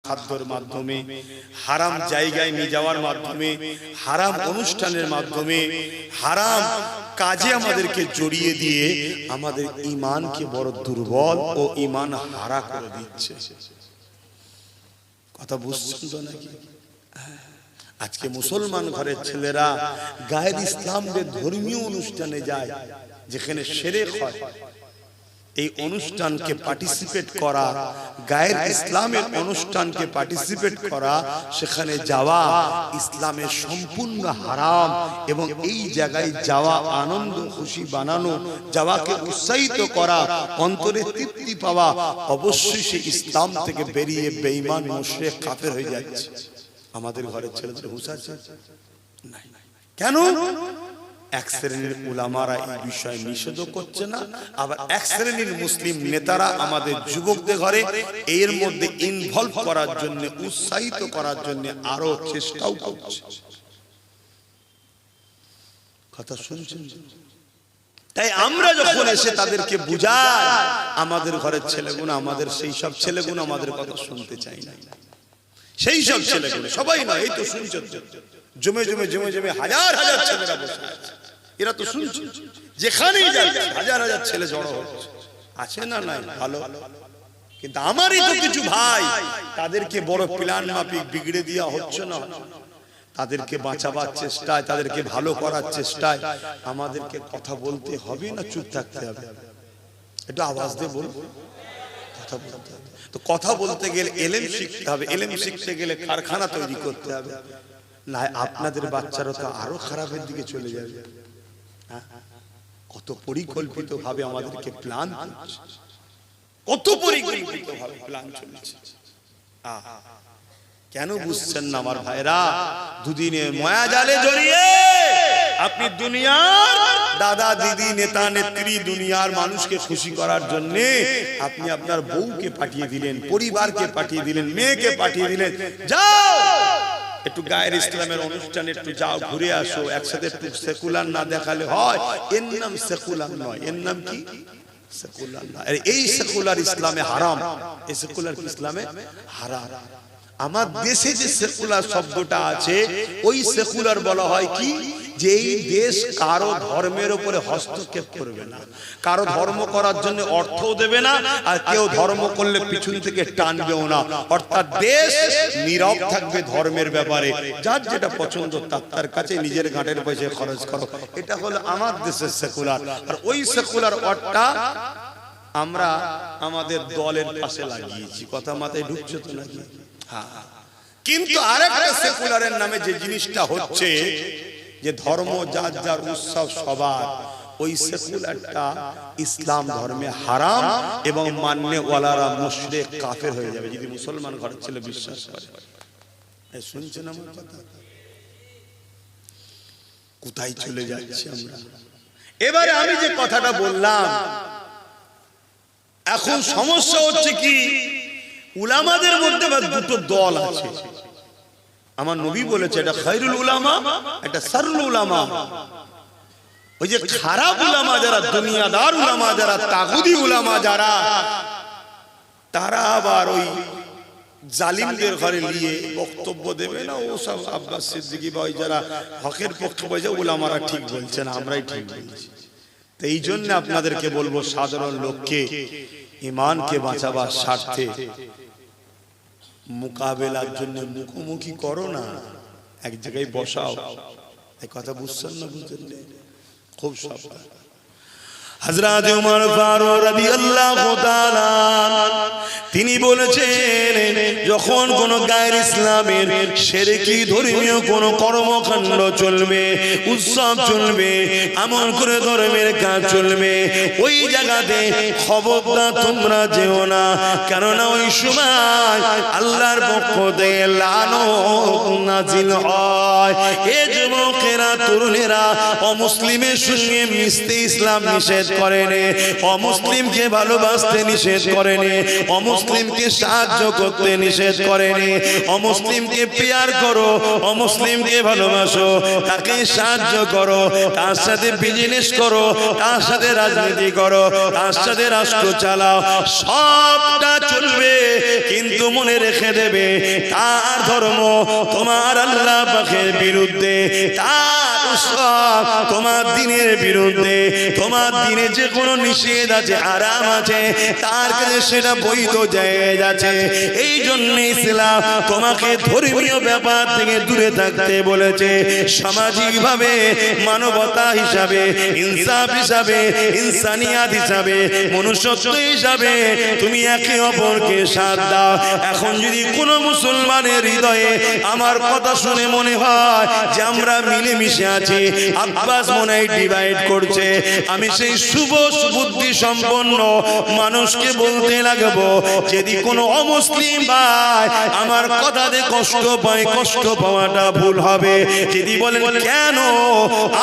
খাদ্যের মাধ্যমে, হারাম জায়গায় নিয়ে যাওয়ার মাধ্যমে, হারাম অনুষ্ঠানের মাধ্যমে, হারাম কাজে আমাদেরকে জড়িয়ে দিয়ে আমাদের ঈমানকে বড় দুর্বল ও ঈমান হারা করে দিচ্ছে। কথা বুঝছেন তো নাকি? আজকে মুসলমান ঘরের ছেলেরা গায়ের ইসলামের ধর্মীয় অনুষ্ঠানে যায়, যেখানে শিরক হয়। এই অনুষ্ঠানকে পার্টিসিপেট করা, গায়ের ইসলামের অনুষ্ঠানকে পার্টিসিপেট করা, সেখানে যাওয়া ইসলামের সম্পূর্ণ হারাম। এবং এই জায়গায় যাওয়া আনন্দ খুশি বানানো, যাওয়াকে উৎসাহিত করা, অন্তরে তৃপ্তি পাওয়া, অবশ্যই সে ইসলাম থেকে বেরিয়ে বেঈমান মুশরিক কাফের হয়ে যাচ্ছে। আমাদের ঘরের ছেলেদের হুঁশ আছে? কেন? এক শ্রেণীর উলামারা এই বিষয়ে নিষেধ করছে না, আবার এক শ্রেণীর মুসলিম নেতারা আমাদের যুবকদের ঘরে এর মধ্যে ইনভলভ করার জন্য, উৎসাহিত করার জন্য আরো চেষ্টাও করছে। কথা শুনছেন? তাই আমরা যখন এসে তাদেরকে বুঝাই, আমাদের ঘরের ছেলেগুলো, আমাদের সেই সব ছেলেগুলো আমাদের কথা শুনতে চাই না। সেই সব ছেলেগুলো, সবাই না, এই তো শুনছেন, জমে জমে জমে জমে হাজার হাজার ছেলেরা বসে আছে, এরা তো শুনছে, যেখানেই যাচ্ছে হাজার হাজার ছেলে জড়ো হচ্ছে, আছে না? নাই, ভালো। কিন্তু আমারই তো কিছু ভাই, তাদেরকে বড় প্ল্যান মাফিক বিগড়ে দেওয়া হচ্ছে না। তাদেরকে বাঁচাবার চেষ্টায়, তাদেরকে ভালো করার চেষ্টায় আমাদেরকে কথা বলতে হবে না চুপ থাকতে হবে? একটু আওয়াজ দিয়ে বলবো, কথা বলতে হবে। তো কথা বলতে গেলে এলেম শিখতে হবে, এলেম শিখতে গেলে কারখানা তৈরি করতে হবে, না আপনাদের বাচ্চারা তো আরো খারাপের দিকে চলে যাবে। কত পরিকল্পিত ভাবে আমাদেরকে প্ল্যান করছে, কত পরিকল্পিত ভাবে প্ল্যান চলছে। কেন বুঝছেন না আমার ভাইরা? দুদিনের মায়া জালে জড়িয়ে আপনি দুনিয়ার দাদা দিদি নেতা নেত্রী, দুনিয়ার মানুষকে খুশি করার জন্য আপনি আপনার বউকে পাঠিয়ে দিলেন, পরিবারকে পাঠিয়ে দিলেন, মেয়েকে পাঠিয়ে দিলেন, যাও একটু গায়ের ইসলামের অনুষ্ঠানে একটু যাও, ঘুরে আসো, একসাথে একটু সেকুলার না দেখালে হয়? এর নাম সেকুলার নয়, এর নাম কি? সেকুলার না। এই সেকুলার ইসলামে হারাম, এই সেকুলার ইসলামে হারাম। আমার দেশে যে সেকুলার শব্দটা আছে, ওই সেকুলার বলা হয় কি, যে এই দেশ কারো ধর্মের উপরে হস্তক্ষেপ করবে না, কারো ধর্ম করার জন্য অর্থও দেবে না, আর কেউ ধর্ম করলে পিছন থেকে টানবেও না। অর্থাৎ দেশ নীরব থাকবে ধর্মের ব্যাপারে, যার যেটা পছন্দ তার কাছে নিজের ঘাটের পয়সা খরচ করো। এটা হলো আমার দেশের সেকুলার। আর ওই সেকুলার অর্থটা আমরা আমাদের দলের পাশে লাগিয়েছি। কথা মাথায় ঢুকছে তো নাকি? কিন্তু আরেকটা সেকুলারের নামে যে জিনিসটা হচ্ছে, যে ধর্ম যার যার উৎসব সবার, ওই সেকুলারটা ইসলাম ধর্মে হারাম এবং মাননে ওয়ালারা মুশরিক কাফের হয়ে যাবে যদি মুসলমান ঘরের ছেলে বিশ্বাস করে। শুনছেন আমার কথা? কোথায় চলে যাচ্ছি আমরা? এবারে আমি যে কথাটা বললাম, এখন সমস্যা হচ্ছে কি, উলামাদের মধ্যে দুটো দল আছে। আমার নবী বলেছে এটা খায়রুল উলামা, এটা শাররুল উলামা। ওই যে খারাপ উলামা যারা, দুনিয়াদার উলামা যারা, তাগুদি উলামা যারা, তারা আবার ওই জালিমদের ঘরে নিয়ে বক্তব্য দেবে না, ও সব আব্বাস সিদ্দিকী বা ওই যারা হকের পক্ষে বলছে উলামারা ঠিক বলছে না, আমরাই ঠিক বলছি। তো এই জন্য আপনাদেরকে বলবো, সাধারণ লোককে ঈমানকে বাঁচাবার স্বার্থে মোকাবেলার জন্য মুখোমুখি করো না, এক জায়গায় বসাও। এই কথা বুঝছেন না? বুঝছেন? খুব সাবধান। হযরত ওমর ফারুক রাদিয়াল্লাহু তাআলা তিনি বলেছেন, যখন কোন গায়ের ইসলামের শিরকি ধর্মীয় কোন কর্মকাণ্ড চলবে, উৎসব চলবে, এমন করে ধর্মের কাজ চলবে, ওই জায়গাতে খবরদার তোমরা যেও না, কেননা ওই সময় আল্লাহর পক্ষ থেকে লানত নাজিল হয়। এ যুবকেরা, তরুণেরা, অমুসলিমের সঙ্গে মিশতে ইসলাম নিষেধ করেনি, অমুসলিমকে ভালোবাসতে নিষেধ করেনি, অমুসলিমকে সাহায্য করতে নিষেধ করেনি। অমুসলিমকে প্যার করো, অমুসলিমকে ভালোবাসো, তাকে সাহায্য করো, তার সাথে বিজনেস করো, তার সাথে রাজনীতি করো, তার সাথে রাষ্ট্র চালাও, সবটা চলবে। কিন্তু মনে রেখে দেবে, দেবে তার ধর্ম তোমার আল্লাহ পাকের বিরুদ্ধে, তার উৎসব তোমার দ্বীনের বিরুদ্ধে, তোমার দ্বীনে যে কোনো নিষেধ আছে আরাম আছে তার কাছে সেটা বৈধ জায়েজ আছে। এই জন্য ইসলাম তোমাকে ধর্মীয় ব্যাপার থেকে দূরে থাকতে বলেছে। সামাজিক ভাবে, মানবতা হিসাবে, ইনসাফ হিসাবে, ইনসানিয়াত হিসাবে, মনুষ্যত্ব হিসাবে তুমি একে অপরকে সাথ দাও। এখন যদি কোনো মুসলমানের হৃদয়ে আমার কথা শুনে মনে হয় যে আমরা মিলেমিশে আছি, আব্বাস মনে হয় ডিভাইড করছে, আমি সেই শুভ বুদ্ধি সম্পন্ন মানুষকে বলতে লাগবো যদি কোনো অমুসলিম ভাই আমার কথাতে কষ্ট পায়, কষ্ট পাওয়াটা ভুল হবে। যদি বলেন কেন,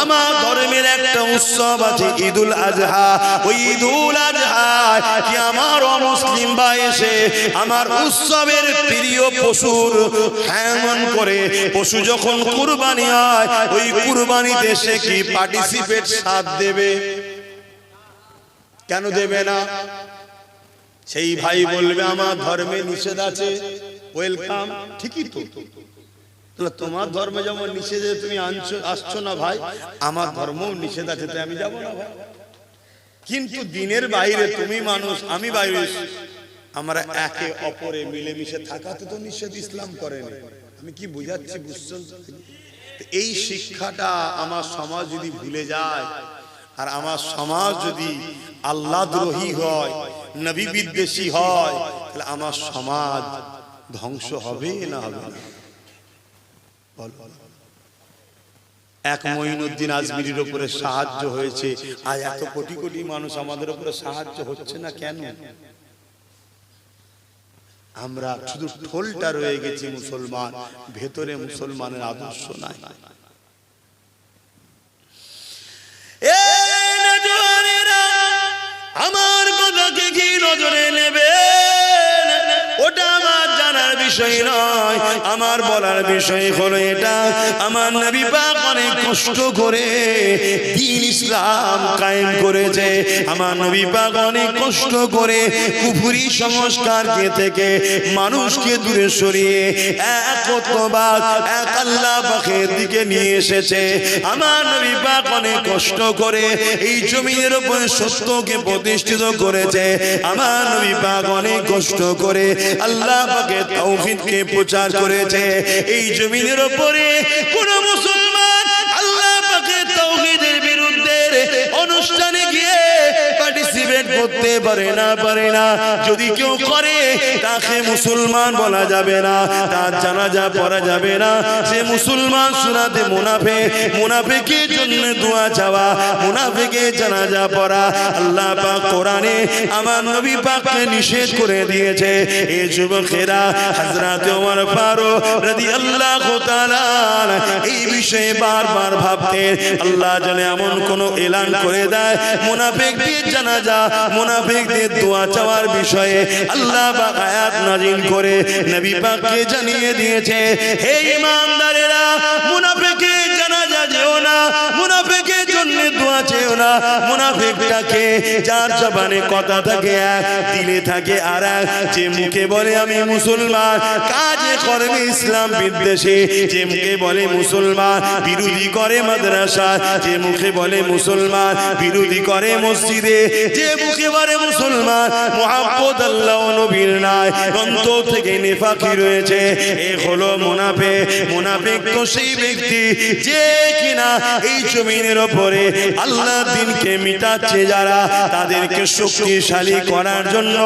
আমার ধর্মের একটা উৎসব আছে ঈদুল আজহা, ওই ঈদুল আজহা কি আমার অমুসলিম ভাই এসে আমার উৎসবের প্রিয় পশুর হ্যামন করে, পশু যখন কুরবানি হয় ওই কুরবানিতে সে কি পার্টিসিপেট সাথ দেবে? কেন দেবে না? সেই ভাই বলবে আমার ধর্মে নিষেধ আছে, ওয়েলকাম, ঠিকই তো। তোমার ধর্মে যেমন নিষেধ তুমি আসছো না ভাই, আমার ধর্মও নিষেধ আছে, তাই আমি যাবো না ভাই। কিন্তু দিনের বাইরে তুমি মানুষ, আমি বাইরে, আমরা একে অপরে মিলেমিশে থাকাতে তো নিষেধ ইসলাম করেনি। আমি কি বুঝাচ্ছি, বুঝছেন? এই শিক্ষাটা আমার সমাজ যদি ভুলে যায়, আর আমার সমাজ যদি আল্লাহ দ্রোহী হয়, নবী বিদ্বেষী হয়, তাহলে আমার সমাজ ধ্বংস হবে না হবে না? এক মঈনুদ্দিন আজমিরির উপরে সাহায্য হয়েছে, আর এত কোটি কোটি মানুষ আমাদের উপরে সাহায্য হচ্ছে না কেন? আমরা শুধু ঠোলটা রয়ে গেছি মুসলমান, ভেতরে মুসলমানের আদর্শ নাই। আমার কথাকে কি নজরে নেবে ওটা আমার জানার বিষয় নয়, আমার বলার বিষয় হলো এটা, আমার নবী পাক অনেক কষ্ট করে দ্বীন ইসলাম কায়েম করেছে। আমার নবী পাক অনেক কষ্ট করে কুফরি সংস্কারকে থেকে মানুষকে দূরে সরিয়ে একত্ববাদ, এক আল্লাহ পাকের দিকে নিয়ে এসেছে। আমার নবী পাক অনেক কষ্ট করে এই জমিনের উপর সত্যকে প্রতিষ্ঠিত করেছে। আমার নবী পাক অনেক কষ্ট করে আল্লাহ পাকের তাওহীদকে প্রচার করেছে। এই জমিনের উপরে কোন মুসলমান আল্লাহ পাকের তাওহীদের বিরুদ্ধে অনুষ্ঠানে গিয়ে পার্টিসিপেট করতে পারে না। যদি কেউ করে তাকে মুসলমান বলা যাবে না, তার জানাজা পড়া যাবে না, সে মুসলমান। সুরাতে মুনাফিক, মুনাফিকের জন্য দোয়া চাওয়া, মুনাফিকের জানাজা পড়া আল্লাহ পাক কোরআনে আমার নবী পাককে নিষেধ করে দিয়েছে। এই যুবকেরা হযরত ওমর ফারুক রাদিয়াল্লাহু তাআলা এই বিষয়ে বারবার ভাবতেন, আল্লাহ জানে এমন কোন এলান করে দেয় মুনাফিকদের জানাজা, মুনাফিকদের দোয়া চাওয়ার বিষয়ে আল্লাহ পাক আয়াত নাযিল করে নবী পাককে জানিয়ে দিয়েছে, হে ঈমানদারেরা, মুনাফিকের জানাজা যেও না, মুনাফিকের জন্য দোয়া চেও না। মুনাফিকটাকে যার জবানে কথা থাকে এক, দিলে থাকে আর এক, যে মুখে বলে আমি মুসলমান, কাজে কর্মে ইসলাম বিদ্বেষী, যে মুখে বলে মুসলমান বিরোধী করে মাদ্রাসা, যে মুখে বলে মুসলমান বিরোধী করে মসজিদে, যে মুখে বলে মুসলমান মুহাব্বত আল্লাহ ও নবীর নাই, অন্তর থেকে নিফাকি রয়েছে। এ হলো মুনাফিক। মুনাফিক তো সেই ব্যক্তি যে কিনা এই জমিনের উপরে আল্লাহর দ্বীনকে মিটাচ্ছে, যারা তাদেরকে শক্তিশালী করার জন্য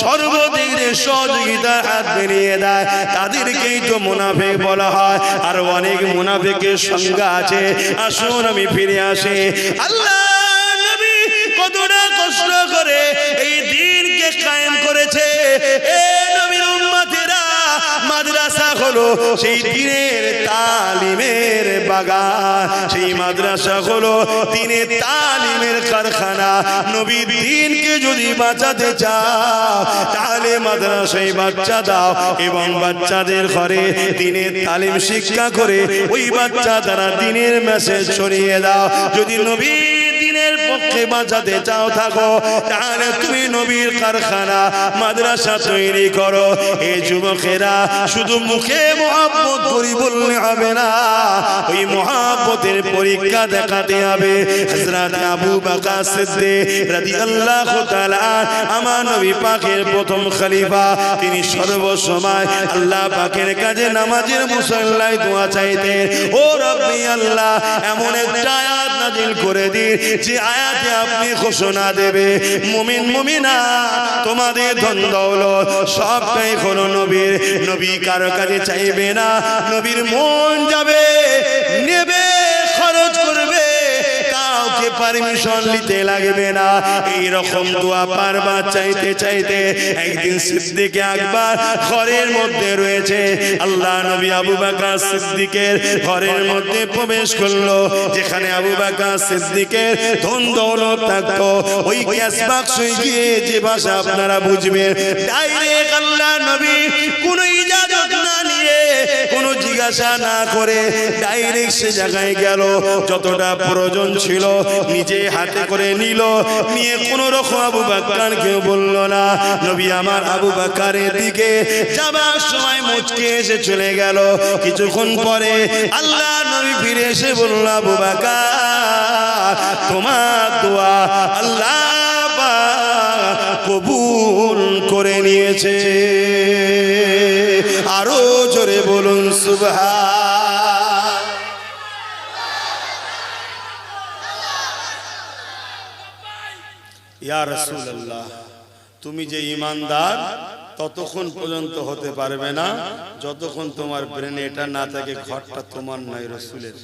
সর্বদিক দিয়ে সহযোগিতার হাত বাড়িয়ে দেয়, তাদেরকেই তো মুনাফিক বলা হয়। আর অনেক মুনাফিকের সংজ্ঞা আছে। আসুন আমি ফিরে আসি, আল্লাহ নবী কতটা কষ্ট করে এই দ্বীনকে কায়েম করেছে। এ নবীর উম্মতেরা, মাদ্রাসা হলো সেই দ্বীনের তালিমের বাগান, সেই মাদ্রাসা হলো দ্বীনের তালিমের কারখানা। নবীর দ্বীনকে যদি বাঁচাতে চাও তাহলে মাদ্রাসায় বাচ্চা দাও এবং বাচ্চাদের ঘরে দ্বীনের তালিম শিক্ষা করে ওই বাচ্চা দ্বারা দ্বীনের মেসেজ ছড়িয়ে দাও। যদি নবীর দ্বীনের পক্ষে বাঁচাতে চাও থাকো, তাহলে তুমি নবীর কারখানা মাদ্রাসা তৈরি করো। এই যুবকেরা শুধু মুখে মহব্বত করি বললে হবে না, ওই মহব্বতের পরীক্ষা দেখাতে হবে। হযরত আবু বকর সিদ্দিক রাদিয়াল্লাহু তাআলা আমার নবী পাকের প্রথম খলিফা, তিনি সর্বসময় আল্লাহ পাকের কাছে নামাজের মুসল্লায় দোয়া চাইতেন, ও রব্বি আল্লাহ এমন একটা আয়াত নাযিল করে দিন যে আয়াতে আপনি ঘোষণা দেবে মুমিন মুমিনা তোমাদের ধন দৌলত সবটাই হলো নবীর। নবী কারো কাছে চাইবে না, নবীর মন যাবে নেবে খরচ করবে, কাউকে পারমিশন নিতে লাগবে না। এই রকম দোয়া বারবার চাইতে চাইতে একদিন সিদ্দিক আকবর ঘরের মধ্যে রয়েছে, আল্লাহ নবী আবু বকর সিদ্দিকের ঘরের মধ্যে প্রবেশ করলো, যেখানে আবু বকর সিদ্দিকের ধন দৌলত থাকতো। ওই ক্যাশ বাক্সে গিয়ে যে ভাষা আপনারা বুঝবেন, ডাইরেক্ট আল্লাহ নবী কোনো ইজাজত না নিয়ে কোনো জিজ্ঞাসা না করে ডাইরেক্ট সে জায়গায় গেল, যতটা প্রয়োজন ছিল নিজে হাতে করে নিল, নিয়ে কোন রকম আবু বকরকে বলল না। নবী আমার আবু বকরের দিকে যাবার সময় মুচকে এসে চলে গেল। কিছুক্ষণ পরে আল্লাহ নবী ফিরে এসে বলল, আবু বকর তোমার দোয়া আল্লাহ কবুল করে নিয়েছে। আরো জোরে বলুন সুবহান। ইয়া রাসূলুল্লাহ, তুমি যে ঈমানদার ততক্ষণ পর্যন্ত হতে পারবে না যতক্ষণ তোমার ব্রেনে এটা না থাকে ঘরটা তোমার নয় রাসূলের।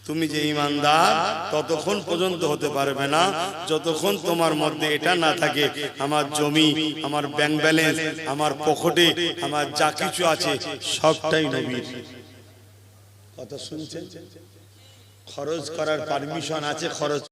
তুমি যে ঈমানদার ততক্ষণ পর্যন্ত হতে পারবে না যতক্ষণ তোমার মধ্যে এটা না থাকে আমার জমি, আমার ব্যাংক ব্যালেন্স, আমার পকেটে আমার যা কিছু আছে সবটাই নবীর। কথা শুনছেন? খরচ করার পারমিশন আছে, খরচ